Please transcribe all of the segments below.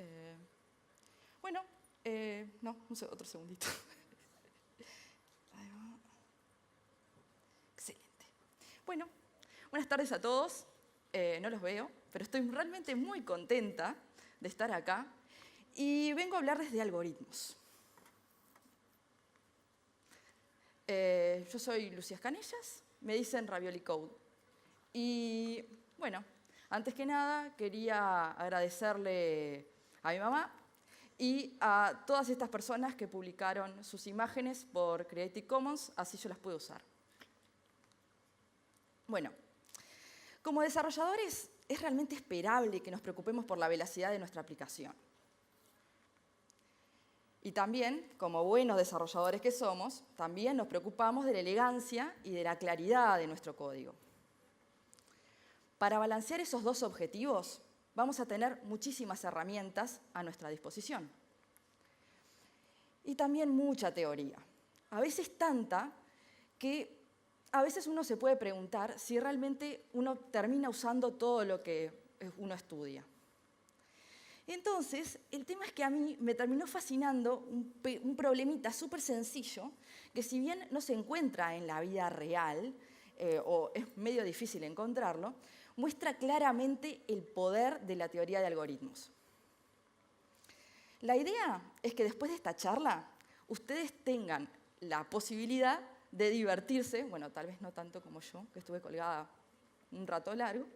Eh, bueno, no, otro segundito. Ahí va. Excelente. Bueno, buenas tardes a todos. No los veo, pero estoy realmente muy contenta de estar acá y vengo a hablarles de algoritmos. Yo soy Lucía Escanillas, me dicen Ravioli Code. Y bueno, antes que nada quería agradecerle a mi mamá y a todas estas personas que publicaron sus imágenes por Creative Commons, así yo las puedo usar. Bueno, como desarrolladores es realmente esperable que nos preocupemos por la velocidad de nuestra aplicación. Y también, como buenos desarrolladores que somos, también nos preocupamos de la elegancia y de la claridad de nuestro código. Para balancear esos dos objetivos, vamos a tener muchísimas herramientas a nuestra disposición. Y también mucha teoría. A veces tanta que a veces uno se puede preguntar si realmente uno termina usando todo lo que uno estudia. Entonces, el tema es que a mí me terminó fascinando un problemita súper sencillo, que si bien no se encuentra en la vida real, o es medio difícil encontrarlo, muestra claramente el poder de la teoría de algoritmos. La idea es que después de esta charla, ustedes tengan la posibilidad de divertirse, bueno, tal vez no tanto como yo, que estuve colgada un rato largo,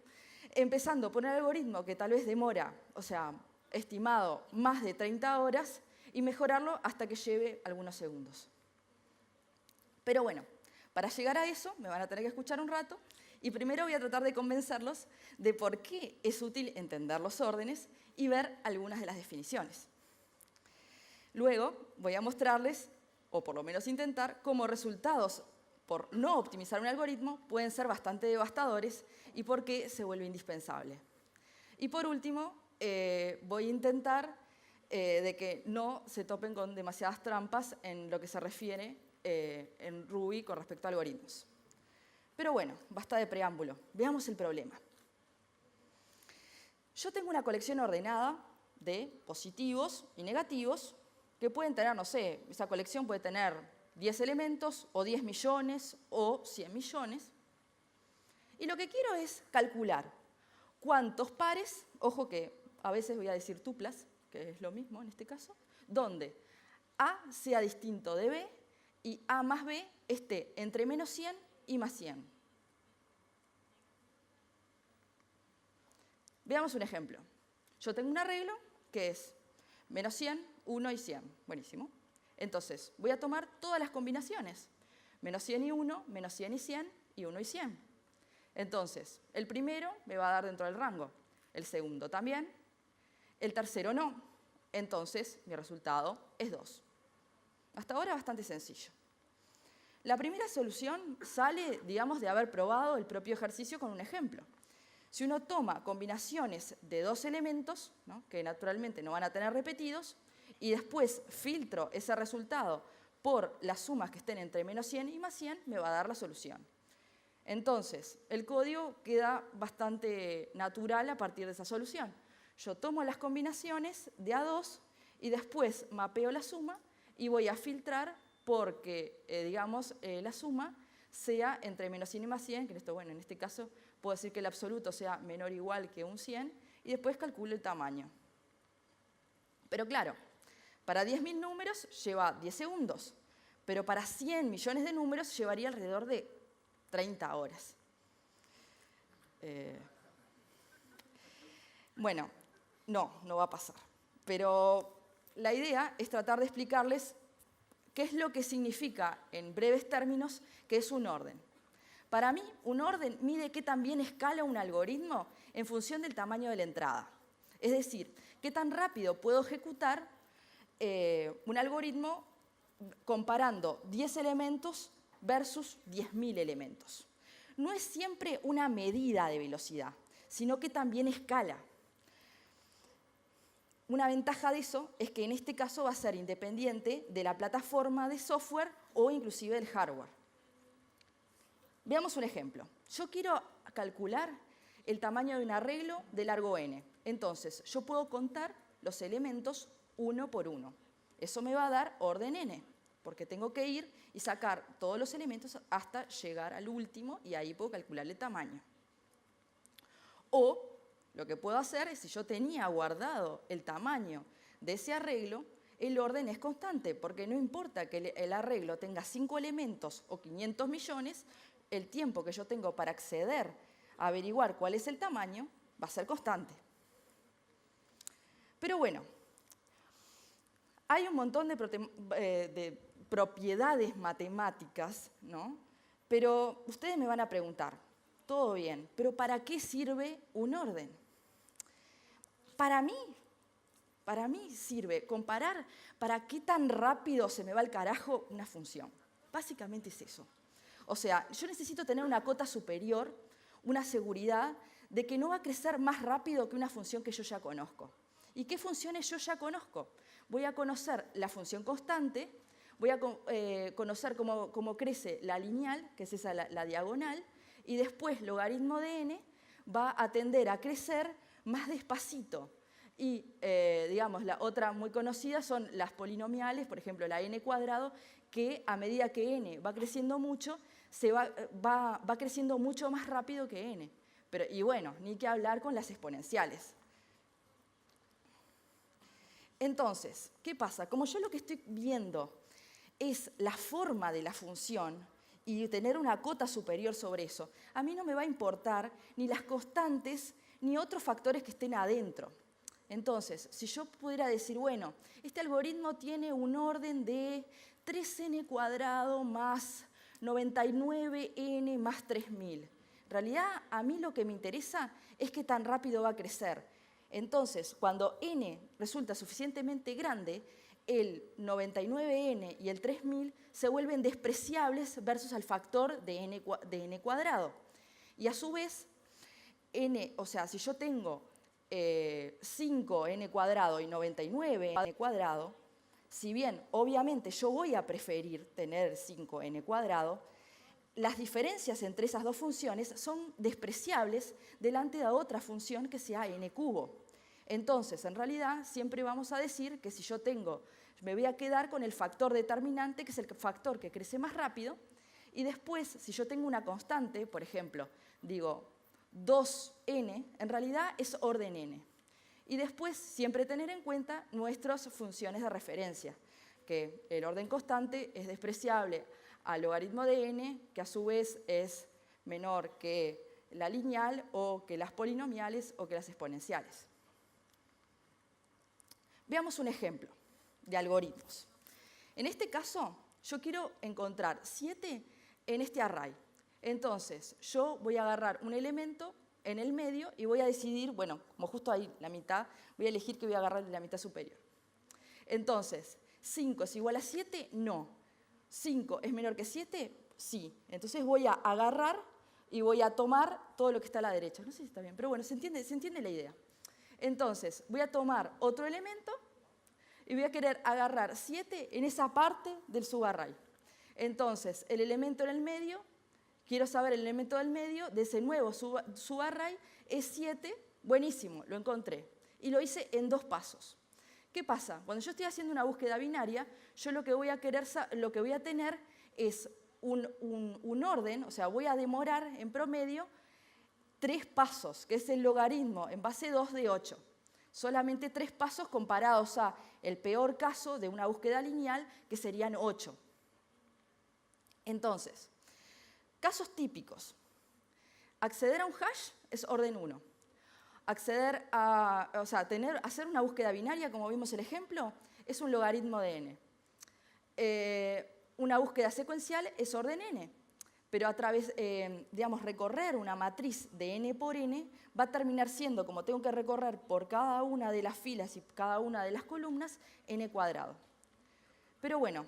empezando por un algoritmo que tal vez demora, o sea, estimado más de 30 horas, y mejorarlo hasta que lleve algunos segundos. Pero bueno, para llegar a eso me van a tener que escuchar un rato, y primero voy a tratar de convencerlos de por qué es útil entender los órdenes y ver algunas de las definiciones. Luego voy a mostrarles, o por lo menos intentar, cómo resultados por no optimizar un algoritmo pueden ser bastante devastadores y por qué se vuelve indispensable. Y por último, voy a intentar de que no se topen con demasiadas trampas en lo que se refiere en Ruby con respecto a algoritmos. Pero bueno, basta de preámbulo. Veamos el problema. Yo tengo una colección ordenada de positivos y negativos que pueden tener, no sé, esa colección puede tener 10 elementos, o 10 millones, o 100 millones. Y lo que quiero es calcular cuántos pares, ojo que a veces voy a decir tuplas, que es lo mismo en este caso, donde A sea distinto de B y A más B esté entre menos 100 y más 100. Veamos un ejemplo. Yo tengo un arreglo que es menos 100, 1 y 100. Buenísimo. Entonces, voy a tomar todas las combinaciones. Menos 100 y 1, menos 100 y 100, y 1 y 100. Entonces, el primero me va a dar dentro del rango. El segundo también. El tercero no. Entonces, mi resultado es 2. Hasta ahora bastante sencillo. La primera solución sale, digamos, de haber probado el propio ejercicio con un ejemplo. Si uno toma combinaciones de 2 elementos, ¿no?, que naturalmente no van a tener repetidos, y después filtro ese resultado por las sumas que estén entre menos 100 y más 100, me va a dar la solución. Entonces, el código queda bastante natural a partir de esa solución. Yo tomo las combinaciones de A2 y después mapeo la suma y voy a filtrar porque, digamos, la suma sea entre menos 100 y más 100, que esto, bueno, en este caso puedo decir que el absoluto sea menor o igual que un 100, y después calculo el tamaño. Pero claro, para 10.000 números lleva 10 segundos, pero para 100 millones de números llevaría alrededor de 30 horas. Bueno, no va a pasar. Pero la idea es tratar de explicarles qué es lo que significa, en breves términos, que es un orden. Para mí, un orden mide qué tan bien escala un algoritmo en función del tamaño de la entrada. Es decir, qué tan rápido puedo ejecutar un algoritmo comparando 10 elementos versus 10.000 elementos. No es siempre una medida de velocidad, sino que también escala. Una ventaja de eso es que en este caso va a ser independiente de la plataforma de software o inclusive del hardware. Veamos un ejemplo. Yo quiero calcular el tamaño de un arreglo de largo n. Entonces, yo puedo contar los elementos uno por uno. Eso me va a dar orden n, porque tengo que ir y sacar todos los elementos hasta llegar al último y ahí puedo calcular el tamaño. O lo que puedo hacer es, si yo tenía guardado el tamaño de ese arreglo, el orden es constante, porque no importa que el arreglo tenga 5 elementos o 500 millones, el tiempo que yo tengo para acceder a averiguar cuál es el tamaño va a ser constante. Pero bueno, hay un montón de propiedades matemáticas, ¿no? Pero ustedes me van a preguntar, todo bien, pero ¿para qué sirve un orden? Para mí sirve comparar para qué tan rápido se me va al carajo una función. Básicamente es eso. O sea, yo necesito tener una cota superior, una seguridad de que no va a crecer más rápido que una función que yo ya conozco. ¿Y qué funciones yo ya conozco? Voy a conocer la función constante, voy a conocer cómo crece la lineal, que es esa la diagonal, y después logaritmo de n va a tender a crecer más despacito. Y, digamos, la otra muy conocida son las polinomiales, por ejemplo, la n cuadrado, que a medida que n va creciendo mucho, va creciendo mucho más rápido que n. Y bueno, ni que hablar con las exponenciales. Entonces, ¿qué pasa? Como yo lo que estoy viendo es la forma de la función y tener una cota superior sobre eso, a mí no me va a importar ni las constantes ni otros factores que estén adentro. Entonces, si yo pudiera decir, bueno, este algoritmo tiene un orden de 3n cuadrado más 99n más 3000. En realidad, a mí lo que me interesa es qué tan rápido va a crecer. Entonces, cuando n resulta suficientemente grande, el 99n y el 3000 se vuelven despreciables versus el factor de n cuadrado. Y a su vez, o sea, si yo tengo 5n cuadrado y 99n cuadrado, si bien obviamente yo voy a preferir tener 5n cuadrado, las diferencias entre esas dos funciones son despreciables delante de otra función que sea n cubo. Entonces, en realidad, siempre vamos a decir que si yo me voy a quedar con el factor determinante, que es el factor que crece más rápido, y después, si yo tengo una constante, por ejemplo, digo 2n, en realidad es orden n. Y después, siempre tener en cuenta nuestras funciones de referencia, que el orden constante es despreciable al logaritmo de n, que a su vez es menor que la lineal o que las polinomiales o que las exponenciales. Veamos un ejemplo de algoritmos. En este caso, yo quiero encontrar 7 en este array. Entonces, yo voy a agarrar un elemento en el medio y voy a decidir, bueno, como justo ahí la mitad, voy a elegir que voy a agarrar la mitad superior. Entonces, 5 es igual a 7, no. 5 es menor que 7, sí. Entonces voy a agarrar y voy a tomar todo lo que está a la derecha. No sé si está bien, pero bueno, se entiende la idea. Entonces, voy a tomar otro elemento y voy a querer agarrar 7 en esa parte del subarray. Entonces, el elemento en el medio, quiero saber el elemento del medio de ese nuevo subarray, es 7, buenísimo, lo encontré. Y lo hice en 2 pasos. ¿Qué pasa? Cuando yo estoy haciendo una búsqueda binaria, yo lo que voy a tener es un orden, o sea, voy a demorar en promedio 3 pasos, que es el logaritmo en base 2 de 8. Solamente 3 pasos comparados a el peor caso de una búsqueda lineal, que serían 8. Entonces, casos típicos. Acceder a un hash es orden 1. Hacer una búsqueda binaria, como vimos el ejemplo, es un logaritmo de n. Una búsqueda secuencial es orden n, pero a través, recorrer una matriz de n por n va a terminar siendo, como tengo que recorrer por cada una de las filas y cada una de las columnas, n cuadrado. Pero bueno,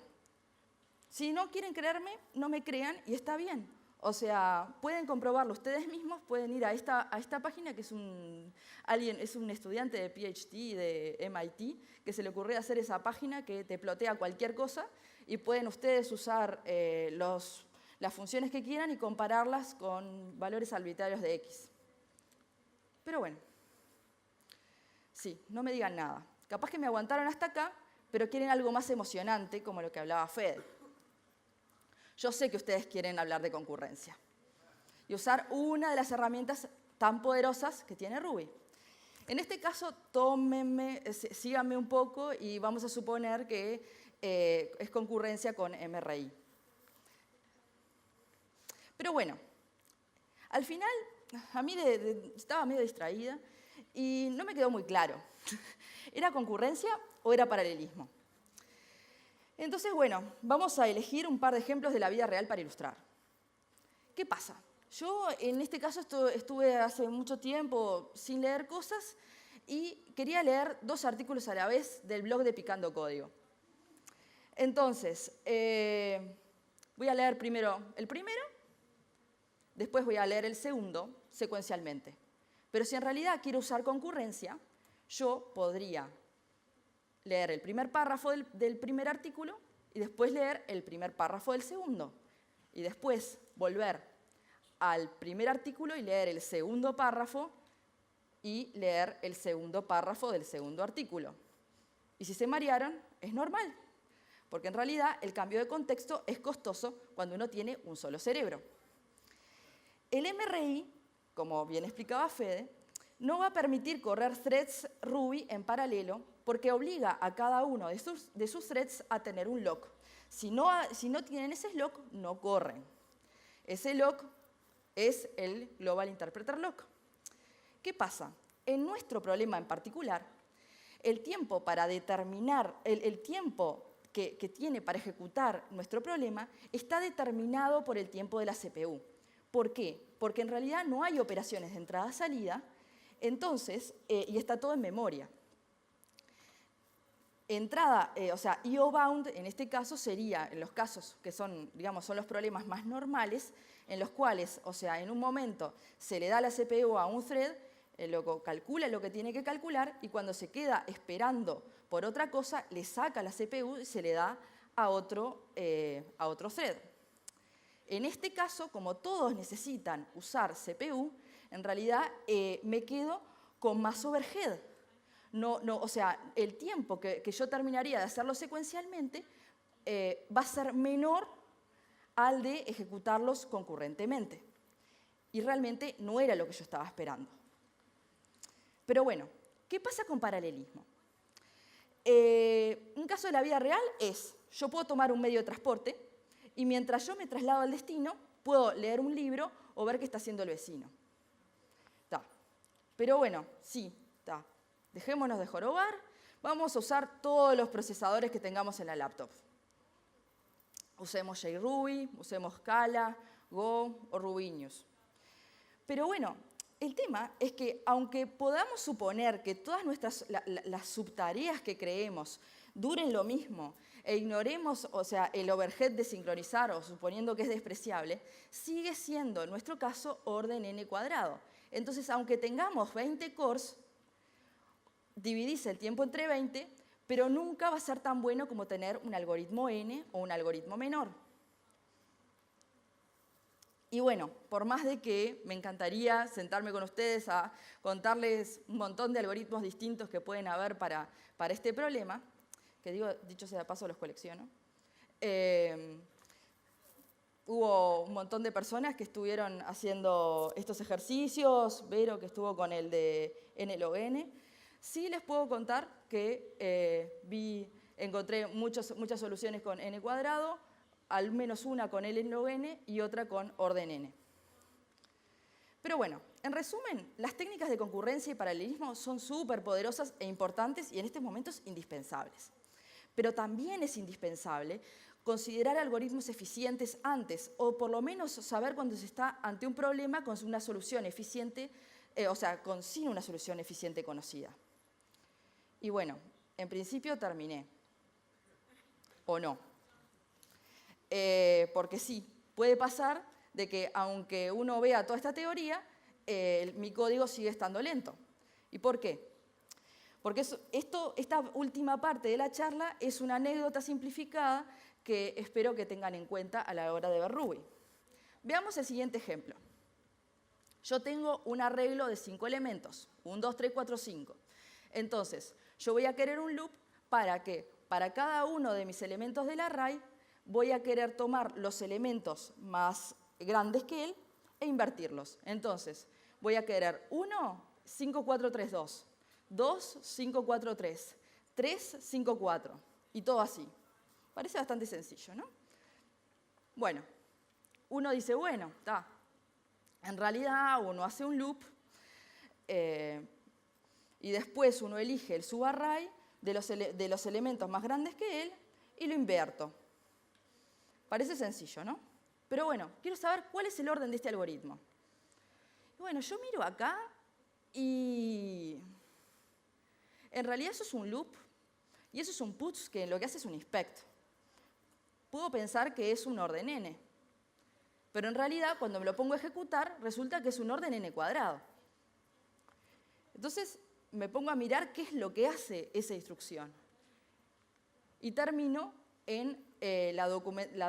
si no quieren creerme, no me crean y está bien. O sea, pueden comprobarlo ustedes mismos, pueden ir a esta página, que es un estudiante de PhD de MIT, que se le ocurrió hacer esa página que te plotea cualquier cosa, y pueden ustedes usar las funciones que quieran y compararlas con valores arbitrarios de x. Pero bueno, Sí, no me digan nada. Capaz que me aguantaron hasta acá, pero quieren algo más emocionante, como lo que hablaba Fede. Yo sé que ustedes quieren hablar de concurrencia y usar una de las herramientas tan poderosas que tiene Ruby. En este caso, síganme un poco y vamos a suponer que es concurrencia con MRI. Pero bueno, al final, a mí estaba medio distraída y no me quedó muy claro. ¿Era concurrencia o era paralelismo? Entonces, bueno, vamos a elegir un par de ejemplos de la vida real para ilustrar. ¿Qué pasa? Yo, en este caso, estuve hace mucho tiempo sin leer cosas y quería leer 2 artículos a la vez del blog de Picando Código. Entonces, voy a leer primero el primero, después voy a leer el segundo, secuencialmente. Pero si en realidad quiero usar concurrencia, yo podría leer el primer párrafo del primer artículo y después leer el primer párrafo del segundo. Y después volver al primer artículo y leer el segundo párrafo y leer el segundo párrafo del segundo artículo. Y si se marearon, es normal, porque en realidad el cambio de contexto es costoso cuando uno tiene un solo cerebro. El MRI, como bien explicaba Fede, no va a permitir correr threads Ruby en paralelo porque obliga a cada uno de sus threads a tener un lock. Si no tienen ese lock, no corren. Ese lock es el Global Interpreter Lock. ¿Qué pasa? En nuestro problema en particular, el tiempo para determinar, el tiempo que tiene para ejecutar nuestro problema está determinado por el tiempo de la CPU. ¿Por qué? Porque en realidad no hay operaciones de entrada-salida, entonces, y está todo en memoria. Entrada, o sea, IO bound en este caso sería, en los casos que son, digamos, son los problemas más normales, en los cuales, o sea, en un momento se le da la CPU a un thread, calcula lo que tiene que calcular y cuando se queda esperando por otra cosa, le saca la CPU y se le da a otro thread. En este caso, como todos necesitan usar CPU, en realidad me quedo con más overhead. O sea, el tiempo que yo terminaría de hacerlo secuencialmente va a ser menor al de ejecutarlos concurrentemente. Y realmente no era lo que yo estaba esperando. Pero bueno, ¿qué pasa con paralelismo? Un caso de la vida real es, yo puedo tomar un medio de transporte y mientras yo me traslado al destino, puedo leer un libro o ver qué está haciendo el vecino. Pero bueno, sí, dejémonos de jorobar, vamos a usar todos los procesadores que tengamos en la laptop. Usemos JRuby, usemos Scala, Go o Rubinius. Pero bueno, el tema es que aunque podamos suponer que todas las subtareas que creemos duren lo mismo e ignoremos, o sea, el overhead de sincronizar o suponiendo que es despreciable, sigue siendo, en nuestro caso, orden n cuadrado. Entonces, aunque tengamos 20 cores, dividís el tiempo entre 20, pero nunca va a ser tan bueno como tener un algoritmo n o un algoritmo menor. Y bueno, por más de que me encantaría sentarme con ustedes a contarles un montón de algoritmos distintos que pueden haber para este problema, que dicho sea de paso, los colecciono, hubo un montón de personas que estuvieron haciendo estos ejercicios, Vero que estuvo con el de nlogn. Sí les puedo contar que encontré muchas soluciones con n cuadrado, al menos una con ln y otra con orden n. Pero bueno, en resumen, las técnicas de concurrencia y paralelismo son súper poderosas e importantes y en estos momentos indispensables. Pero también es indispensable considerar algoritmos eficientes antes, o por lo menos saber cuando se está ante un problema con una solución eficiente, sin una solución eficiente conocida. Y bueno, en principio terminé. ¿O no? Porque sí, puede pasar de que aunque uno vea toda esta teoría, mi código sigue estando lento. ¿Y por qué? Porque esta última parte de la charla es una anécdota simplificada que espero que tengan en cuenta a la hora de ver Ruby. Veamos el siguiente ejemplo. Yo tengo un arreglo de 5 elementos, 1, 2, 3, 4, 5. Entonces, yo voy a querer un loop para que para cada uno de mis elementos del array voy a querer tomar los elementos más grandes que él e invertirlos. Entonces, voy a querer 1, 5, 4, 3, 2. 2, 5, 4, 3. 3, 5, 4. Y todo así. Parece bastante sencillo, ¿no? Bueno, uno dice, bueno, está. En realidad, uno hace un loop y después uno elige el subarray de los elementos más grandes que él y lo invierto. Parece sencillo, ¿no? Pero bueno, quiero saber cuál es el orden de este algoritmo. Bueno, yo miro acá y en realidad eso es un loop y eso es un puts que lo que hace es un inspect. Puedo pensar que es un orden n, pero en realidad cuando me lo pongo a ejecutar resulta que es un orden n cuadrado. Entonces me pongo a mirar qué es lo que hace esa instrucción y termino en la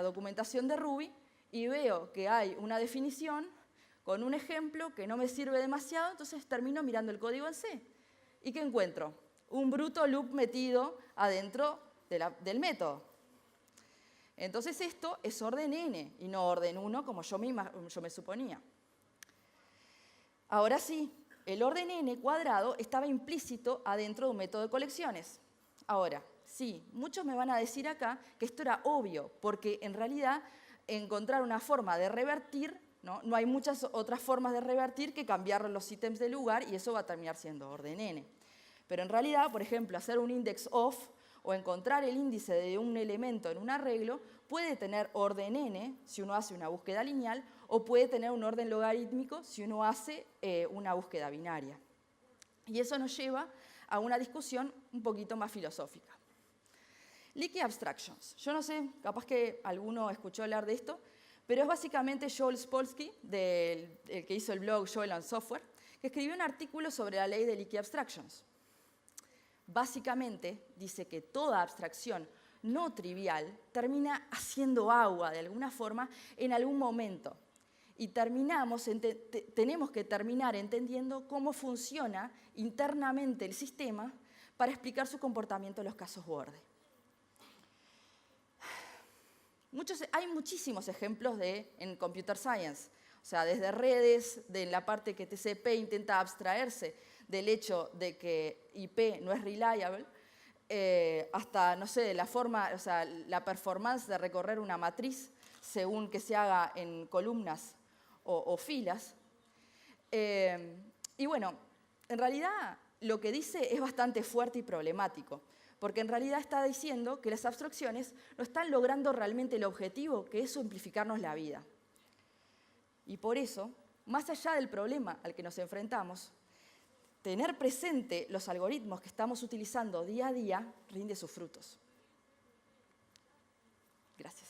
documentación de Ruby y veo que hay una definición con un ejemplo que no me sirve demasiado, entonces termino mirando el código en C. ¿Y qué encuentro? Un bruto loop metido adentro del método. Entonces esto es orden n y no orden 1 como yo me suponía. Ahora sí, el orden n cuadrado estaba implícito adentro de un método de colecciones. Ahora, sí, muchos me van a decir acá que esto era obvio, porque en realidad encontrar una forma de revertir, no hay muchas otras formas de revertir que cambiar los ítems de lugar y eso va a terminar siendo orden n. Pero en realidad, por ejemplo, hacer un index off o encontrar el índice de un elemento en un arreglo puede tener orden n si uno hace una búsqueda lineal o puede tener un orden logarítmico si uno hace una búsqueda binaria. Y eso nos lleva a una discusión un poquito más filosófica. Leaky abstractions. Yo no sé, capaz que alguno escuchó hablar de esto, pero es básicamente Joel Spolsky, el que hizo el blog Joel and Software, que escribió un artículo sobre la ley de leaky abstractions. Básicamente dice que toda abstracción no trivial termina haciendo agua de alguna forma en algún momento. Y tenemos que terminar entendiendo cómo funciona internamente el sistema para explicar su comportamiento en los casos borde. Hay muchísimos ejemplos en Computer Science, o sea, desde redes, de la parte que TCP intenta abstraerse del hecho de que IP no es reliable, hasta, no sé, la performance de recorrer una matriz según que se haga en columnas o filas. Y bueno, en realidad lo que dice es bastante fuerte y problemático, porque en realidad está diciendo que las abstracciones no están logrando realmente el objetivo, que es simplificarnos la vida. Y por eso, más allá del problema al que nos enfrentamos, tener presente los algoritmos que estamos utilizando día a día rinde sus frutos. Gracias.